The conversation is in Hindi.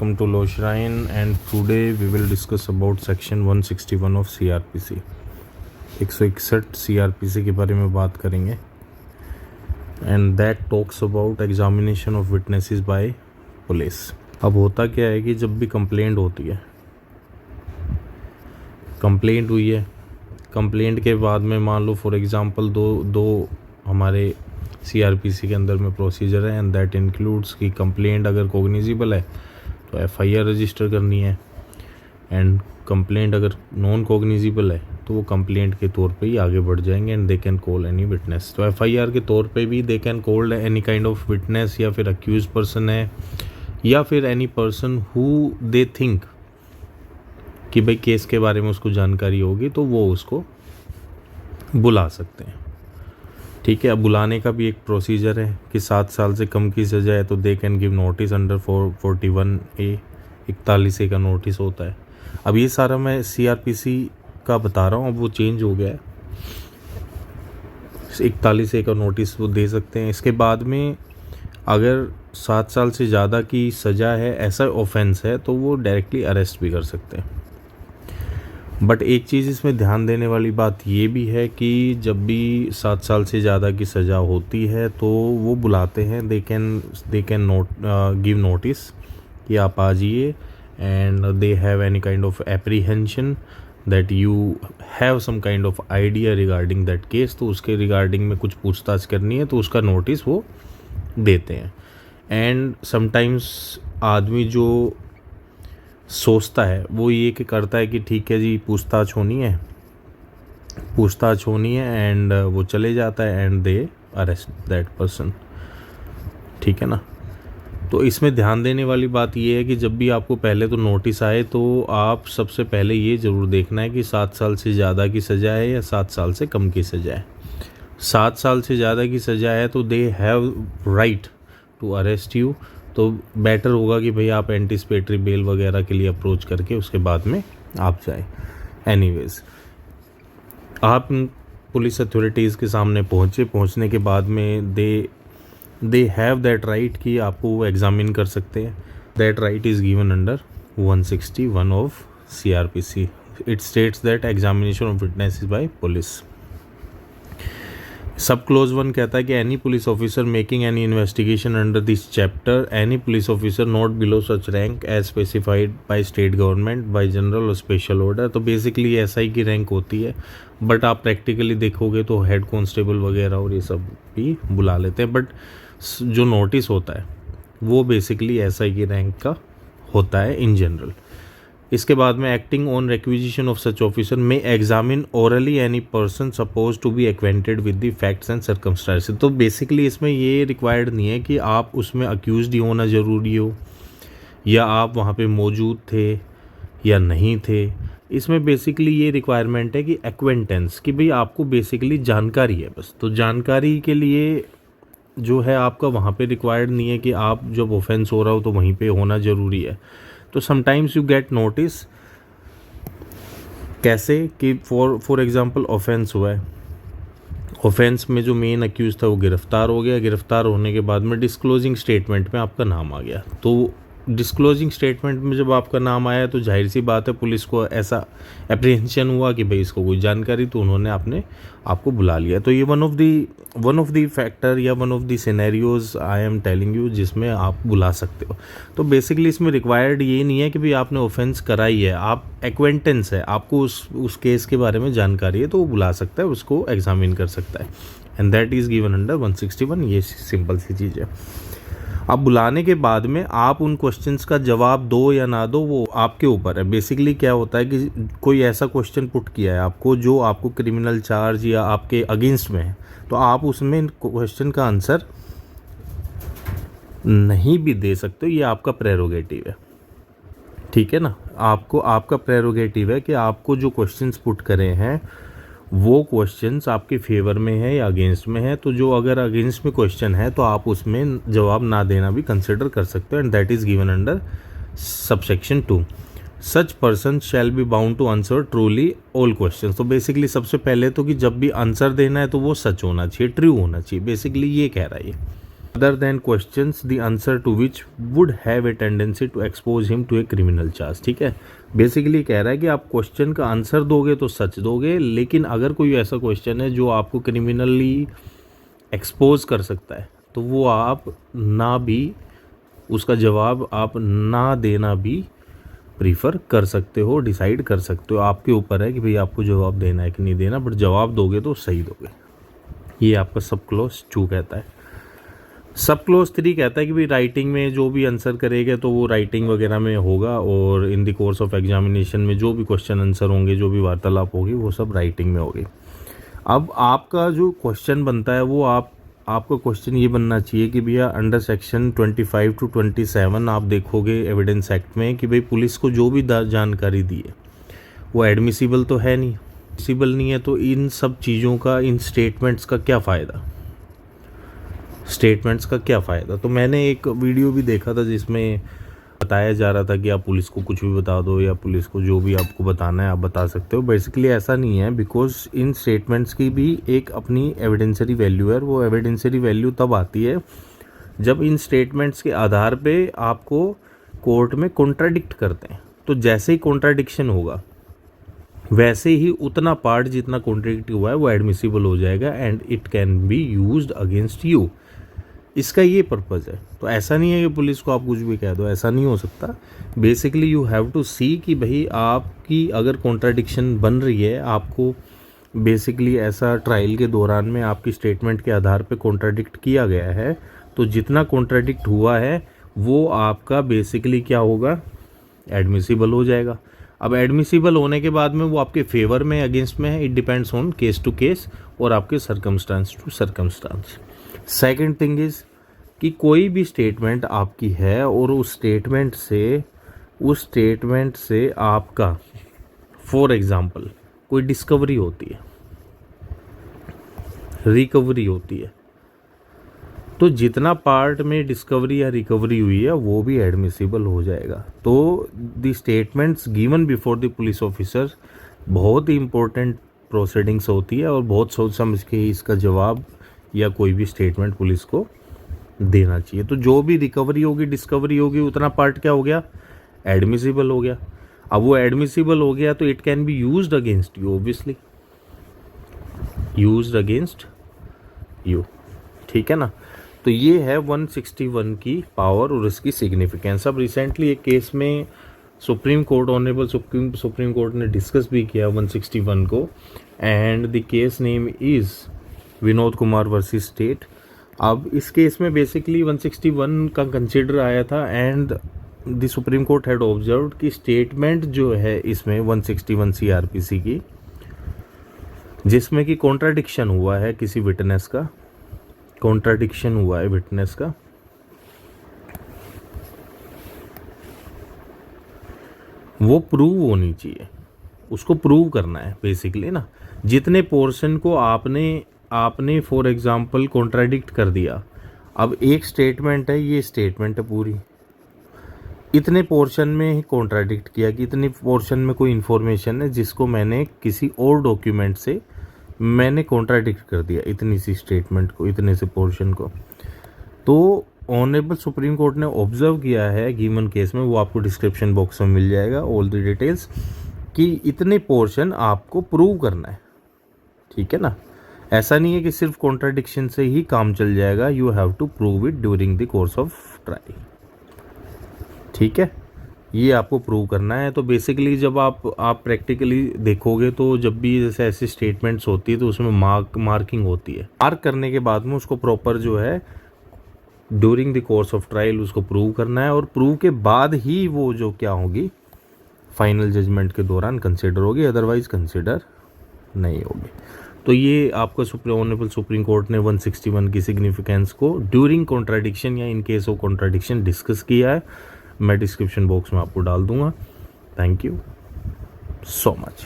welcome to Law Shrine, and today we will discuss about section 161 of CRPC. 161 CRPC के बारे में बात करेंगे, and that talks about examination of witnesses by police. अब होता क्या है कि जब भी कंप्लेंट होती है, कंप्लेंट हुई है, कंप्लेंट के बाद में मान लो फॉर एग्जांपल दो हमारे CRPC के अंदर में प्रोसीजर है, एंड दैट इंक्लूड्स कि कंप्लेंट अगर कोग्निजिबल है तो FIR रजिस्टर करनी है, एंड कंप्लेंट अगर नॉन कोग्निजिबल है तो वो कंप्लेंट के तौर पे ही आगे बढ़ जाएंगे, and they can call any witness. तो FIR के तौर पे भी they can call any kind of witness, या फिर अक्यूज पर्सन है, या फिर any person who they think कि भाई केस के बारे में उसको जानकारी होगी तो वो उसको बुला सकते हैं. ठीक है. अब बुलाने का भी एक प्रोसीजर है कि 7 साल से कम की सज़ा है तो they can give notice under 41A. 41A का नोटिस होता है. अब ये सारा मैं CRPC का बता रहा हूँ, अब वो चेंज हो गया है. 41A का नोटिस वो दे सकते हैं. इसके बाद में अगर 7 साल से ज़्यादा की सज़ा है, ऐसा ऑफेंस है, तो वो डायरेक्टली अरेस्ट भी कर सकते हैं. बट एक चीज़ इसमें ध्यान देने वाली बात ये भी है कि जब भी 7 साल से ज़्यादा की सज़ा होती है तो वो बुलाते हैं, दे कैन गिव नोटिस कि आप आ जाइए, and they have any kind of apprehension that you have some kind of idea regarding that case. तो उसके रिगार्डिंग में कुछ पूछताछ करनी है तो उसका नोटिस वो देते हैं. एंड समटाइम्स आदमी जो सोचता है वो ये कि करता है कि ठीक है जी, पूछताछ होनी है, एंड वो चले जाता है, and they arrest that person. ठीक है ना. तो इसमें ध्यान देने वाली बात ये है कि जब भी आपको पहले तो नोटिस आए तो आप सबसे पहले ये ज़रूर देखना है कि 7 साल से ज़्यादा की सज़ा है या 7 साल से कम की सज़ा है. 7 साल से ज़्यादा की सज़ा है तो they have right to arrest you. तो बेटर होगा कि भाई आप एंटिसिपेटरी बेल वगैरह के लिए अप्रोच करके उसके बाद में आप जाए. एनीवेज, आप पुलिस अथॉरिटीज़ के सामने पहुंचने के बाद में दे हैव दैट राइट कि आपको वो एग्ज़ामिन कर सकते हैं. That right is given under 161 of CRPC. It states that examination of witnesses by police. सब क्लोज 1 कहता है कि any police officer making any investigation under this chapter, any police officer not below such rank as specified by state government by general और स्पेशल ऑर्डर. तो बेसिकली SI की रैंक होती है, बट आप प्रैक्टिकली देखोगे तो हेड कांस्टेबल वगैरह और ये सब भी बुला लेते हैं. बट जो नोटिस होता है वो बेसिकली SI की रैंक का होता है इन जनरल. इसके बाद में acting on requisition of such officer में examine orally any person suppose to be acquainted with the facts and circumstances. तो बेसिकली इसमें ये रिक्वायर्ड नहीं है कि आप उसमें अक्यूज्ड ही होना ज़रूरी हो, या आप वहाँ पे मौजूद थे या नहीं थे. इसमें बेसिकली ये रिक्वायरमेंट है कि एक्वेंटेंस, कि भाई आपको बेसिकली जानकारी है बस. तो जानकारी के लिए जो है आपका वहाँ पे रिक्वायर्ड नहीं है कि आप जब ऑफेंस हो रहा हो तो वहीं पे होना ज़रूरी है. तो समटाइम्स यू गेट नोटिस. कैसे कि फॉर एग्जांपल ऑफेंस हुआ है, ऑफेंस में जो मेन अक्यूज था वो गिरफ्तार हो गया. गिरफ्तार होने के बाद में डिस्क्लोजिंग स्टेटमेंट में आपका नाम आ गया. तो डिस्क्लोजिंग स्टेटमेंट में जब आपका नाम आया तो जाहिर सी बात है पुलिस को ऐसा एप्रीहेंशन हुआ कि भाई इसको कोई जानकारी, तो उन्होंने आपको बुला लिया. तो ये वन ऑफ द फैक्टर या one of the scenarios I am telling you जिसमें आप बुला सकते हो. तो बेसिकली इसमें रिक्वायर्ड ये नहीं है कि भाई आपने ऑफेंस कराई है, आप एक्वेंटेंस है, आपको उस केस के बारे में जानकारी है, तो वो बुला सकता है, उसको एग्जामिन कर सकता है, and that is given under 161. ये सिंपल सी चीज़ है. अब बुलाने के बाद में आप उन क्वेश्चंस का जवाब दो या ना दो वो आपके ऊपर है. बेसिकली क्या होता है कि कोई ऐसा क्वेश्चन पुट किया है आपको जो आपको क्रिमिनल चार्ज या आपके अगेंस्ट में है, तो आप उसमें क्वेश्चन का आंसर नहीं भी दे सकते. ये आपका प्रेरोगेटिव है. ठीक है ना. आपका प्रेरोगेटिव है कि आपको जो क्वेश्चंस पुट करे हैं वो क्वेश्चंस आपके फेवर में है या अगेंस्ट में है. तो जो अगर अगेंस्ट में क्वेश्चन है तो आप उसमें जवाब ना देना भी कंसिडर कर सकते हो, and that is given under subsection 2. Such person shall be bound to answer truly all questions. तो बेसिकली सबसे पहले तो कि जब भी आंसर देना है तो वो सच होना चाहिए, ट्रू होना चाहिए. बेसिकली ये कह रहा है. Other than questions the answer to which would have a tendency to expose him to a criminal charge. ठीक है, बेसिकली कह रहा है कि आप क्वेश्चन का आंसर दोगे तो सच दोगे, लेकिन अगर कोई ऐसा क्वेश्चन है जो आपको क्रिमिनली एक्सपोज कर सकता है तो वो आप ना भी, उसका जवाब आप ना देना भी प्रीफर कर सकते हो, डिसाइड कर सकते हो। आपके ऊपर है कि भाई आपको जवाब देना है कि नहीं देना, बट जवाब दोगे तो सही दोगे। ये आपका सब क्लोज 2 कहता है। सब क्लोज 3 कहता है कि भाई राइटिंग में जो भी आंसर करेगा तो वो राइटिंग वगैरह में होगा, और in the course of examination में जो भी क्वेश्चन आंसर होंगे, जो भी वार्तालाप होगी, वो सब राइटिंग में होगी। अब आपका जो क्वेश्चन बनता है वो आपका क्वेश्चन ये बनना चाहिए कि भैया अंडर सेक्शन 25 to 27 आप देखोगे एविडेंस एक्ट में कि भाई पुलिस को जो भी जानकारी दी है वो एडमिसिबल तो है नहीं। एडमिसिबल नहीं है तो इन सब चीज़ों का, इन स्टेटमेंट्स का क्या फ़ायदा, स्टेटमेंट्स का क्या फ़ायदा। तो मैंने एक वीडियो भी देखा था जिसमें बताया जा रहा था कि आप पुलिस को कुछ भी बता दो, या पुलिस को जो भी आपको बताना है आप बता सकते हो। बेसिकली ऐसा नहीं है, बिकॉज इन स्टेटमेंट्स की भी एक अपनी एविडेंसरी वैल्यू है। वो एविडेंसरी वैल्यू तब आती है जब इन स्टेटमेंट्स के आधार पे आपको कोर्ट में कॉन्ट्राडिक्ट करते हैं। तो जैसे ही कॉन्ट्राडिक्शन होगा वैसे ही उतना पार्ट जितना कॉन्ट्राडिक्ट हुआ है वो एडमिसिबल हो जाएगा and it can be used against you. इसका ये पर्पज़ है। तो ऐसा नहीं है कि पुलिस को आप कुछ भी कह दो, ऐसा नहीं हो सकता। बेसिकली यू हैव टू सी कि भाई आपकी अगर कॉन्ट्राडिक्शन बन रही है, आपको बेसिकली ऐसा ट्रायल के दौरान में आपकी स्टेटमेंट के आधार पे कॉन्ट्राडिक्ट किया गया है, तो जितना कॉन्ट्राडिक्ट हुआ है वो आपका बेसिकली क्या होगा, एडमिसिबल हो जाएगा। अब एडमिसिबल होने के बाद में वो आपके फेवर में, अगेंस्ट में है, it depends on case to case और आपके circumstance to circumstance. Second thing is कि कोई भी स्टेटमेंट आपकी है और उस स्टेटमेंट से आपका फॉर एग्ज़ाम्पल कोई डिस्कवरी होती है, रिकवरी होती है, तो जितना पार्ट में डिस्कवरी या रिकवरी हुई है वो भी एडमिसिबल हो जाएगा। तो the statements given before the police officer बहुत ही इंपॉर्टेंट प्रोसीडिंग्स होती है, और बहुत सोच समझ के ही इसका जवाब या कोई भी स्टेटमेंट पुलिस को देना चाहिए। तो जो भी रिकवरी होगी, डिस्कवरी होगी, उतना पार्ट क्या हो गया, एडमिसिबल हो गया। अब वो एडमिसिबल हो गया तो it can be used against you, obviously used against you. ठीक है ना। तो ये है 161 की पावर और इसकी सिग्निफिकेंस। अब रिसेंटली एक केस में supreme court, honourable supreme court ने डिस्कस भी किया 161 को, and the case name is Vinod Kumar versus state. अब इस केस में बेसिकली 161 का कंसिडर आया था, and the supreme court had observed कि स्टेटमेंट जो है इसमें 161 सीआरपीसी की, जिसमें कि कॉन्ट्राडिक्शन हुआ है किसी विटनेस का, कॉन्ट्राडिक्शन हुआ है विटनेस का, वो प्रूव होनी चाहिए, उसको प्रूव करना है बेसिकली ना। जितने पोर्शन को आपने फॉर एग्जांपल कॉन्ट्राडिक्ट कर दिया, अब एक स्टेटमेंट है, ये स्टेटमेंट है पूरी, इतने पोर्शन में ही कॉन्ट्राडिक्ट किया कि इतने पोर्शन में कोई इन्फॉर्मेशन है जिसको मैंने किसी और डॉक्यूमेंट से मैंने कॉन्ट्राडिक्ट कर दिया, इतनी सी स्टेटमेंट को, इतने से पोर्शन को। तो ऑनरेबल सुप्रीम कोर्ट ने ऑब्जर्व किया है गिवन केस में, वो आपको डिस्क्रिप्शन बॉक्स में मिल जाएगा ऑल द डिटेल्स, कि इतने पोर्शन आपको प्रूव करना है। ठीक है ना। ऐसा नहीं है कि सिर्फ कॉन्ट्राडिक्शन से ही काम चल जाएगा, you have to prove it during the course of trial. ठीक है, ये आपको प्रूव करना है। तो बेसिकली जब आप प्रैक्टिकली देखोगे तो जब भी जैसे ऐसी स्टेटमेंट्स होती है तो उसमें मार्किंग होती है। मार्क करने के बाद में उसको प्रॉपर जो है during the course of trial उसको प्रूव करना है, और प्रूव के बाद ही वो जो क्या होगी फाइनल जजमेंट के दौरान कंसिडर होगी, अदरवाइज कंसिडर नहीं होगी। तो ये आपका ऑनरेबल सुप्रीम कोर्ट ने 161 की सिग्निफिकेंस को ड्यूरिंग कॉन्ट्राडिक्शन या in case of contradiction discuss किया है। मैं डिस्क्रिप्शन बॉक्स में आपको डाल दूंगा। Thank you so much.